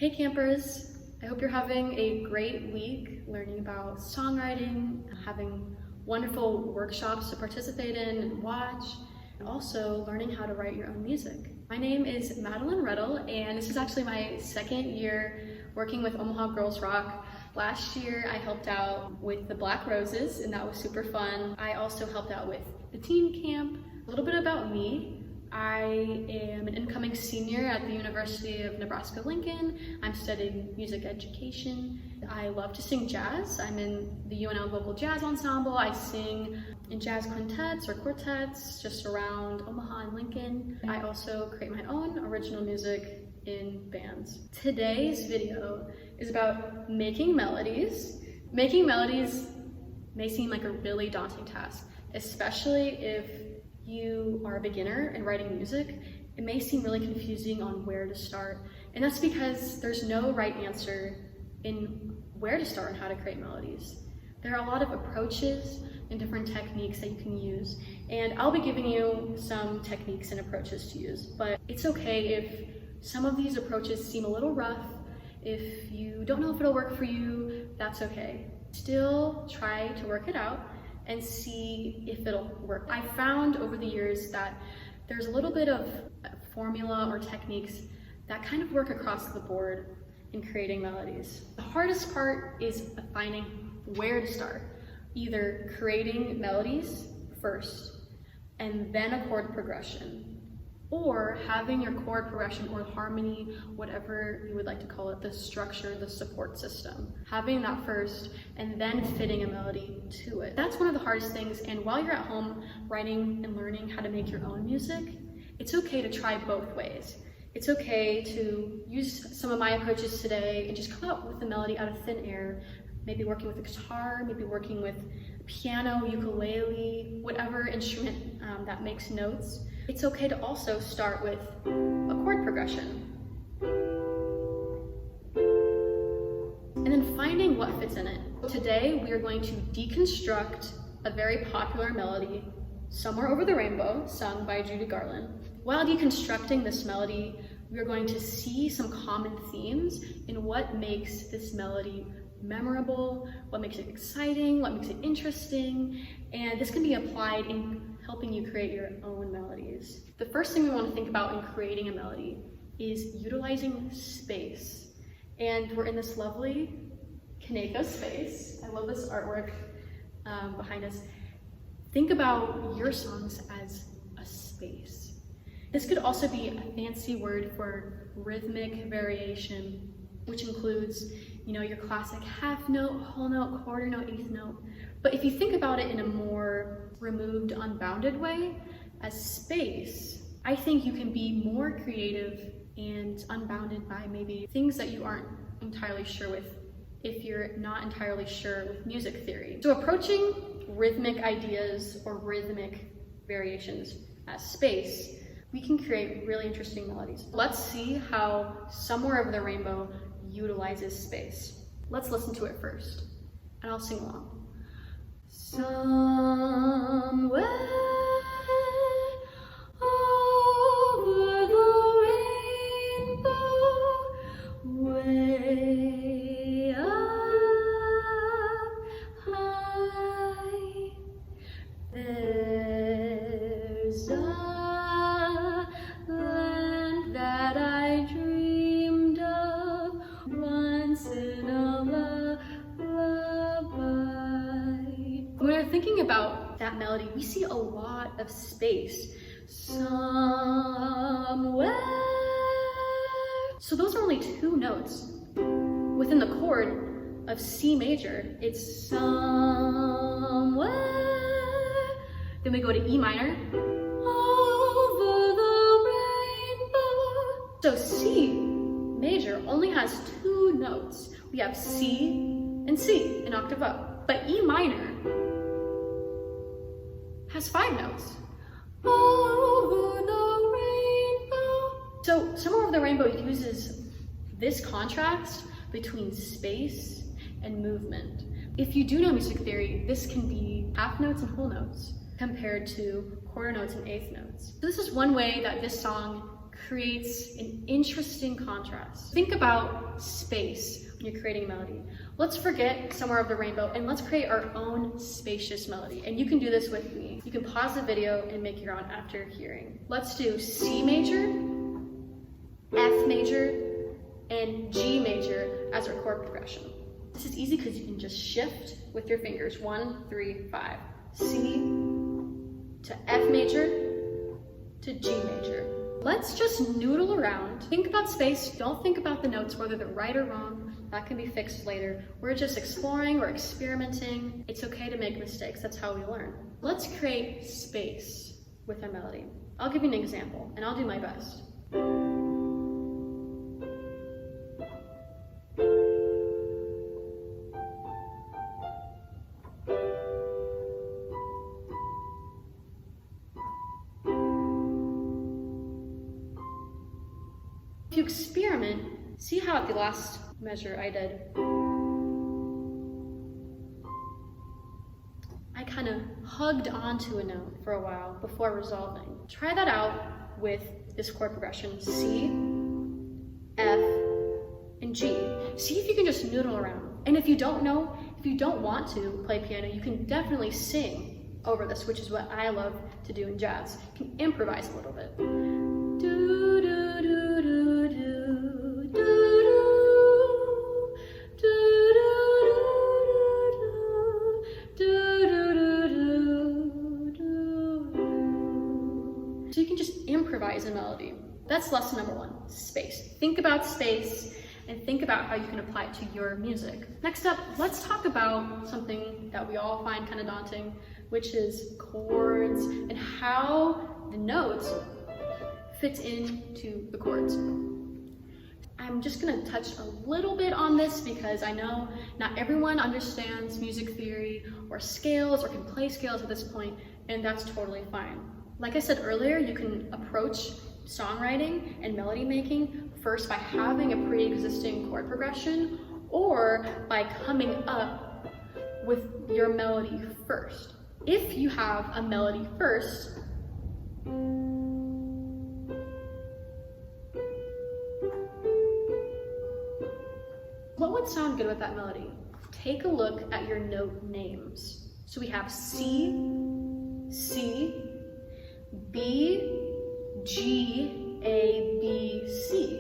Hey campers, I hope you're having a great week learning about songwriting, having wonderful workshops to participate in and watch, and also learning how to write your own music. My name is Madeline Reddle, and this is actually my second year working with Omaha Girls Rock. Last year I helped out with the Black Roses, and that was super fun. I also helped out with the teen camp. A little bit about me. I am an incoming senior at the University of Nebraska-Lincoln. I'm studying music education. I love to sing jazz. I'm in the UNL Vocal Jazz Ensemble. I sing in jazz quintets or quartets just around Omaha and Lincoln. I also create my own original music in bands. Today's video is about making melodies. Making melodies may seem like a really daunting task, especially if you are a beginner in writing music. It may seem really confusing on where to start, and that's because there's no right answer in where to start and how to create melodies. There are a lot of approaches and different techniques that you can use, and I'll be giving you some techniques and approaches to use, but it's okay if some of these approaches seem a little rough. If you don't know if it'll work for you, that's okay. Still try to work it out and see if it'll work. I found over the years that there's a little bit of formula or techniques that kind of work across the board in creating melodies. The hardest part is finding where to start. Either creating melodies first and then a chord progression, or having your chord progression or harmony, whatever you would like to call it, the structure, the support system. Having that first and then fitting a melody to it. That's one of the hardest things, and while you're at home writing and learning how to make your own music, it's okay to try both ways. It's okay to use some of my approaches today and just come up with a melody out of thin air, maybe working with a guitar, maybe working with piano, ukulele, whatever instrument that makes notes. It's okay to also start with a chord progression. And then finding what fits in it. Today, we are going to deconstruct a very popular melody, Somewhere Over the Rainbow, sung by Judy Garland. While deconstructing this melody, we are going to see some common themes in what makes this melody memorable, what makes it exciting, what makes it interesting, and this can be applied in helping you create your own melodies. The first thing we want to think about in creating a melody is utilizing space. And we're in this lovely Kaneko space. I love this artwork behind us. Think about your songs as a space. This could also be a fancy word for rhythmic variation, which includes, your classic half note, whole note, quarter note, eighth note. But if you think about it in a more removed, unbounded way, as space, I think you can be more creative and unbounded by maybe things that you aren't entirely sure with if you're not entirely sure with music theory. So approaching rhythmic ideas or rhythmic variations as space, we can create really interesting melodies. Let's see how Somewhere Over the Rainbow utilizes space. Let's listen to it first, and I'll sing along. Somewhere over the rainbow, way up high, there's a land that I dreamed of once in a lullaby. When we're thinking about that melody, we see a lot of space. Somewhere. So those are only two notes. Within the chord of C major, it's somewhere. Then we go to E minor. Over the rainbow. So C major only has two notes. We have C and C, an octave up. But E minor has 5 notes. Over the rainbow. So Somewhere Over the Rainbow uses this contrast between space and movement. If you do know music theory, this can be half notes and whole notes compared to quarter notes and eighth notes. So this is one way that this song creates an interesting contrast. Think about space when you're creating a melody. Let's forget Somewhere Over the Rainbow and let's create our own spacious melody. And you can do this with me. You can pause the video and make your own after hearing. Let's do C major, F major, and G major as our chord progression. This is easy because you can just shift with your fingers. 1, 3, 5. C to F major to G major. Let's just noodle around. Think about space. Don't think about the notes, whether they're right or wrong. That can be fixed later. We're just exploring, we're experimenting. It's okay to make mistakes. That's how we learn. Let's create space with a melody. I'll give you an example, and I'll do my best. If you experiment, see how at the last measure I did, I kind of hugged onto a note for a while before resolving. Try that out with this chord progression, C, F, and G. See if you can just noodle around. And if you don't want to play piano, you can definitely sing over this, which is what I love to do in jazz. You can improvise a little bit. Do, do, do, do, do, do, do, do. So you can just improvise a melody. That's lesson number 1, space. Think about space and think about how you can apply it to your music. Next up, let's talk about something that we all find kind of daunting, which is chords and how the notes fits into the chords. I'm just gonna touch a little bit on this because I know not everyone understands music theory or scales or can play scales at this point, and that's totally fine. Like I said earlier, you can approach songwriting and melody making first by having a pre-existing chord progression or by coming up with your melody first. If you have a melody first, what would sound good with that melody? Take a look at your note names. So we have C, C, B, G, A, B, C.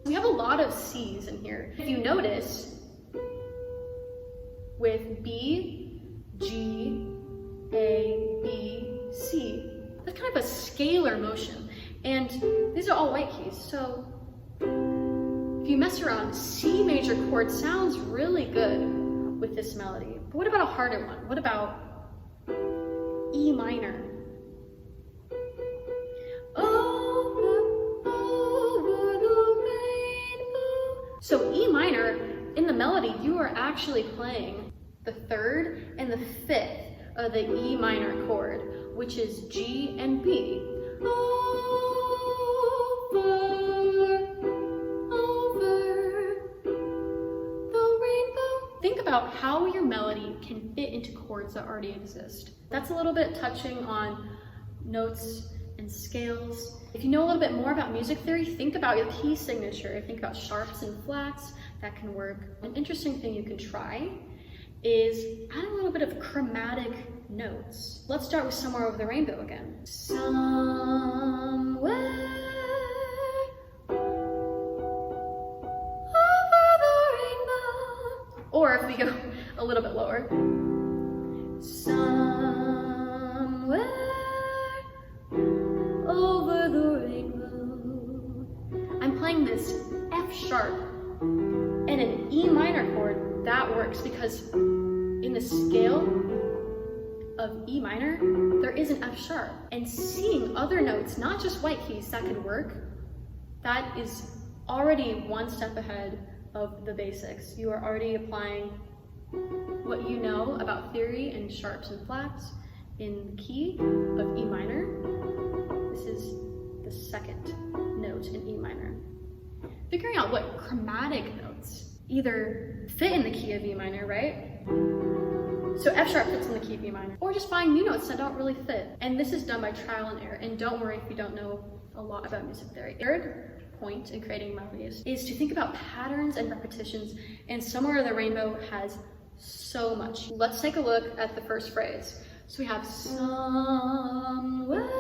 We have a lot of C's in here. If you notice, with B, G, A, B, C, that's kind of a scalar motion. And these are all white keys, so if you mess around, C major chord sounds really good with this melody. But what about a harder one? What about E minor? Over the rainbow. So E minor, in the melody, you are actually playing the 3rd and the 5th of the E minor chord, which is G and B. Think about how your melody can fit into chords that already exist. That's a little bit touching on notes and scales. If you know a little bit more about music theory, think about your key signature. Think about sharps and flats. That can work. An interesting thing you can try is add a little bit of chromatic notes. Let's start with Somewhere Over the Rainbow again. Somewhere or if we go a little bit lower, somewhere over the rainbow. I'm playing this F sharp and an E minor chord. That works because in the scale of E minor, there is an F sharp. And seeing other notes, not just white keys, that can work, that is already one step ahead of the basics. You are already applying what you know about theory and sharps and flats in the key of E minor. This is the 2nd note in E minor. Figuring out what chromatic notes either fit in the key of E minor, right? So F sharp fits in the key of B minor. Or just find new notes that don't really fit. And this is done by trial and error. And don't worry if you don't know a lot about music theory. Third point in creating melodies is to think about patterns and repetitions. And Somewhere Over the Rainbow has so much. Let's take a look at the first phrase. So we have somewhere,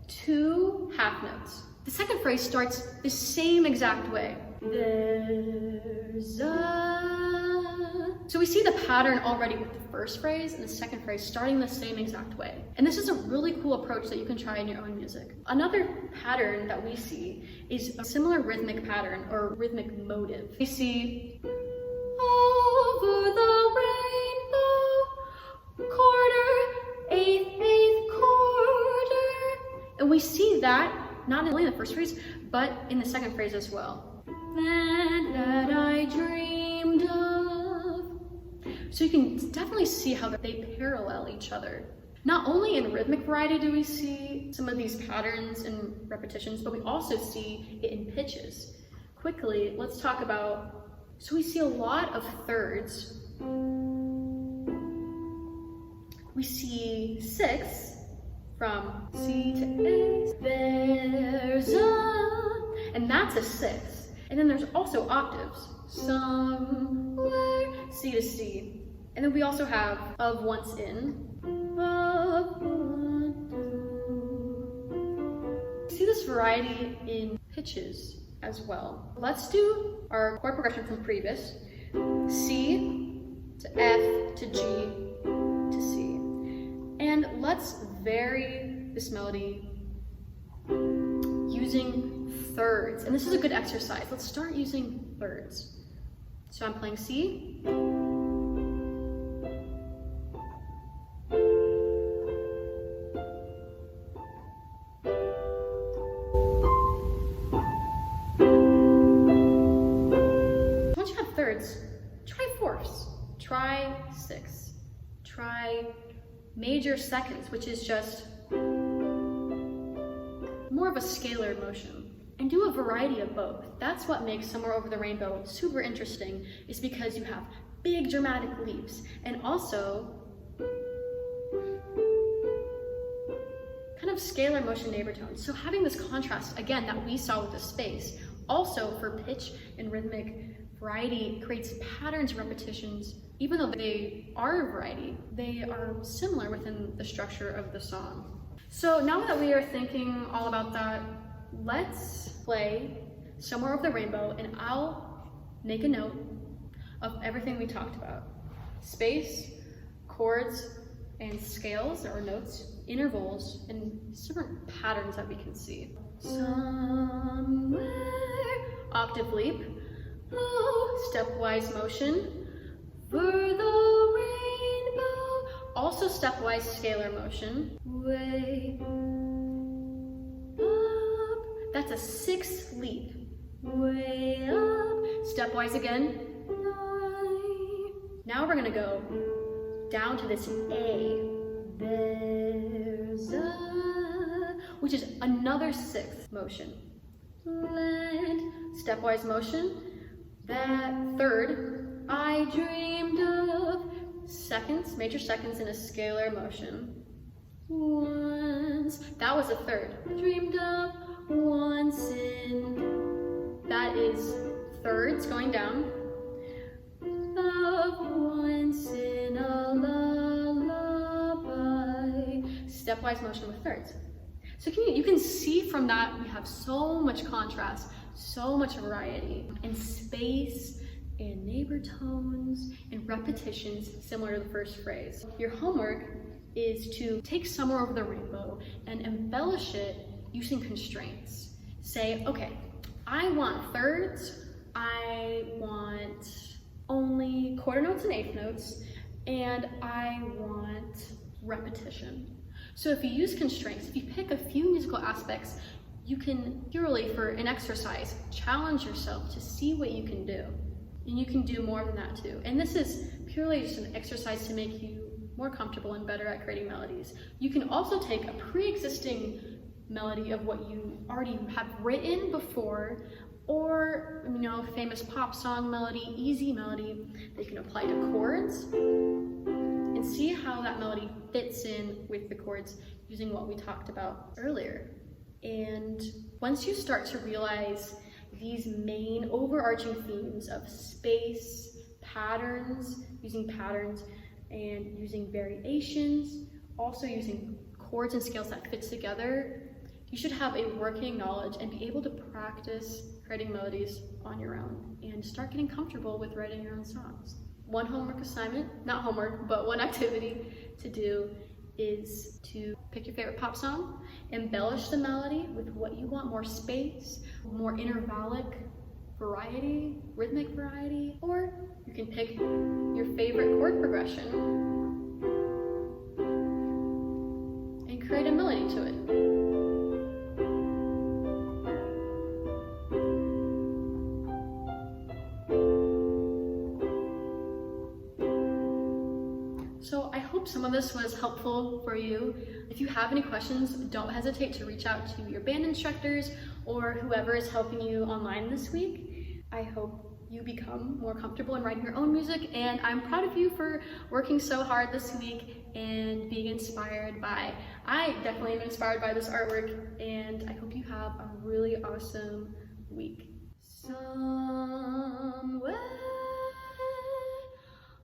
2 half notes. The second phrase starts the same exact way. There's a... So we see the pattern already with the first phrase and the second phrase starting the same exact way. And this is a really cool approach that you can try in your own music. Another pattern that we see is a similar rhythmic pattern or rhythmic motive. We see over the rainbow, quarter, eighth quarter. And we see that not only in the first phrase, but in the second phrase as well. That I dreamed of. So you can definitely see how they parallel each other. Not only in rhythmic variety do we see some of these patterns and repetitions, but we also see it in pitches. Quickly, let's talk about, so we see a lot of thirds. We see 6 from C to A. There's a, and that's a 6. And then there's also octaves. Somewhere, C to C. And then we also have of once in. Of one, two. See this variety in pitches as well. Let's do our chord progression from previous. C to F to G to C. And let's vary this melody using thirds. And this is a good exercise. Let's start using thirds. So I'm playing C. Once you have thirds, try fourths, try 6, try major seconds, which is just more of a scalar motion. And do a variety of both. That's what makes Somewhere Over the Rainbow super interesting, is because you have big dramatic leaps and also kind of scalar motion neighbor tones. So having this contrast, again, that we saw with the space, also for pitch and rhythmic variety creates patterns, repetitions. Even though they are a variety, they are similar within the structure of the song. So now that we are thinking all about that, let's play Somewhere Over the Rainbow, and I'll make a note of everything we talked about. Space, chords, and scales or notes, intervals, and different patterns that we can see. Somewhere, octave leap, stepwise motion, for the rainbow, also stepwise scalar motion, way up, that's a 6th leap, way up, stepwise again, 9. Now we're gonna go down to this A, there's a, which is another 6th motion, land, stepwise motion, that 3rd, I dreamed of, seconds, major seconds in a scalar motion, once, that was a 3rd, dreamed of, once in, that is thirds going down, of once in a lullaby, stepwise motion with thirds. So you can see from that we have so much contrast, so much variety in space and neighbor tones and repetitions similar to the first phrase. Your homework is to take Somewhere Over the Rainbow and embellish it using constraints. Say, okay, I want thirds, I want only quarter notes and eighth notes, and I want repetition. So if you use constraints, if you pick a few musical aspects, you can purely, for an exercise, challenge yourself to see what you can do. And you can do more than that too. And this is purely just an exercise to make you more comfortable and better at creating melodies. You can also take a pre-existing melody of what you already have written before, or, you know, famous pop song melody, easy melody that you can apply to chords, and see how that melody fits in with the chords using what we talked about earlier. And once you start to realize these main overarching themes of space, patterns, and using variations, also using chords and scales that fit together, you should have a working knowledge and be able to practice creating melodies on your own and start getting comfortable with writing your own songs. One homework assignment, not homework, but one activity to do is to pick your favorite pop song, embellish the melody with what you want, more space, more intervallic variety, rhythmic variety, or you can pick your favorite chord progression and create a melody to it. So I hope some of this was helpful for you. If you have any questions, don't hesitate to reach out to your band instructors or whoever is helping you online this week. I hope you become more comfortable in writing your own music, and I'm proud of you for working so hard this week and being inspired by, I definitely am inspired by this artwork, and I hope you have a really awesome week.